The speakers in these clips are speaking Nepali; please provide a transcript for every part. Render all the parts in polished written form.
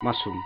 मासूम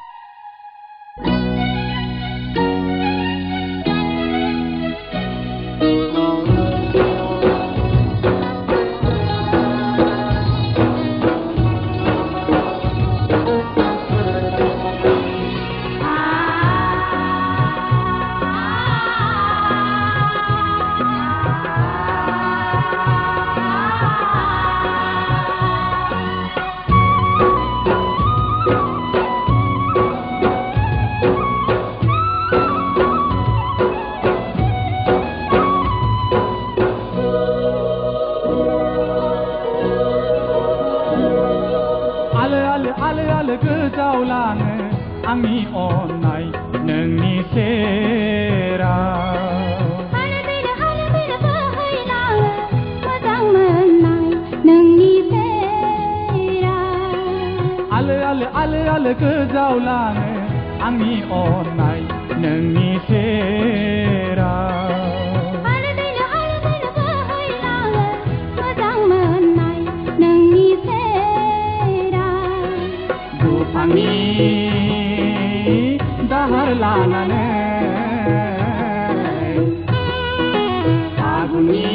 आंनि अननाय नोंनि सेराव बोहैलाङो मोजां मोननाय नोंनि सेराव आलो गोजावलाङो आंनि अननाय नोंनि सेराव बोहैलाङो मोजां मोननाय नोंनि सेराव दुफांनि दाहार लानानै फागुननि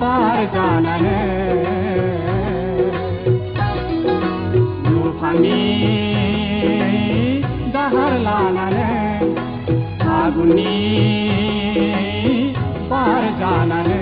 बार जानानै दुफांनि दाहार लानानै फागुननि बार जानानै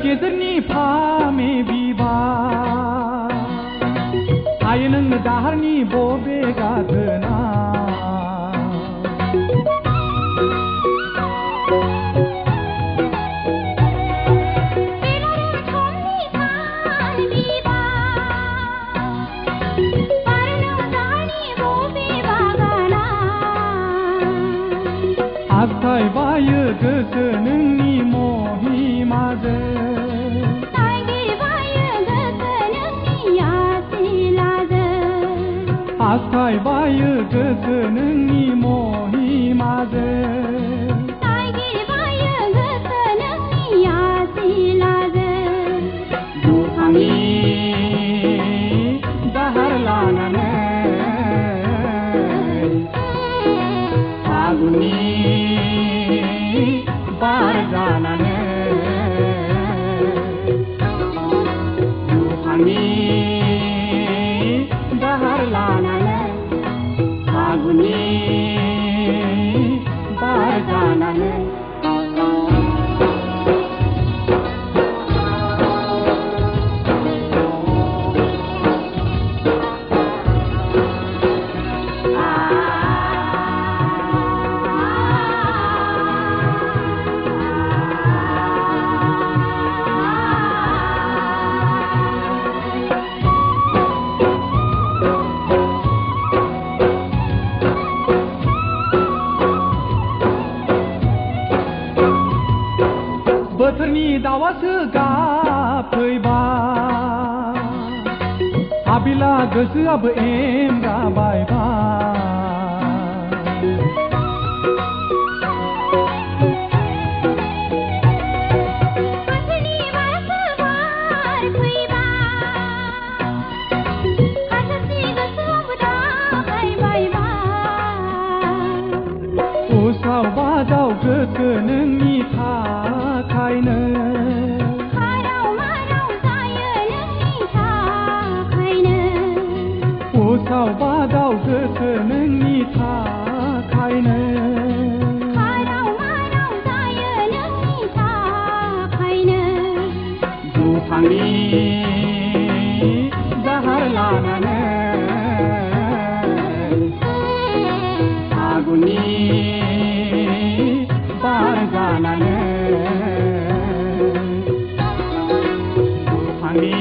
गेजेरनि फामे बिबार हायो नोंनो दाहारनि बबे गाथोना आखाय बायो गोसो नोंनि महिमाजों आखाय बायो गोसो नोंनि महिमाजों दुफांनि दाहार लानानै फागुननि बार जानानै दुफांनि दाहार लानानै फागुननि बार जानानै बोथोरनि दाउआसो गाबफैबाय हाबिला गोसोआबो एमगाबायबाय उसाव बादाव गोसो नोंनि थाखायनो उसाव बादाव गोसो नोंनि थाखायनो दुफांनि दाहार लानानै फागुननि बार जानानै दुफांनि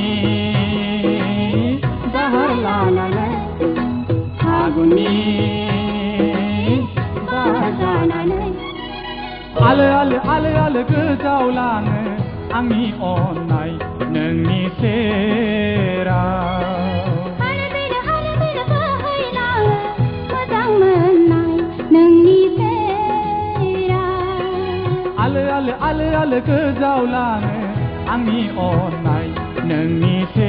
आंनि बाजानानै आलो आलो आलो आलो गोजावलाङो आंनि अननाय नोंनि सेराव हालो बेलो बोहैलाङो मोजां मोननाय नोंनि सेराव आलो आलो आलो आलो गोजावलाङो आंनि अननाय नोंनि सेराव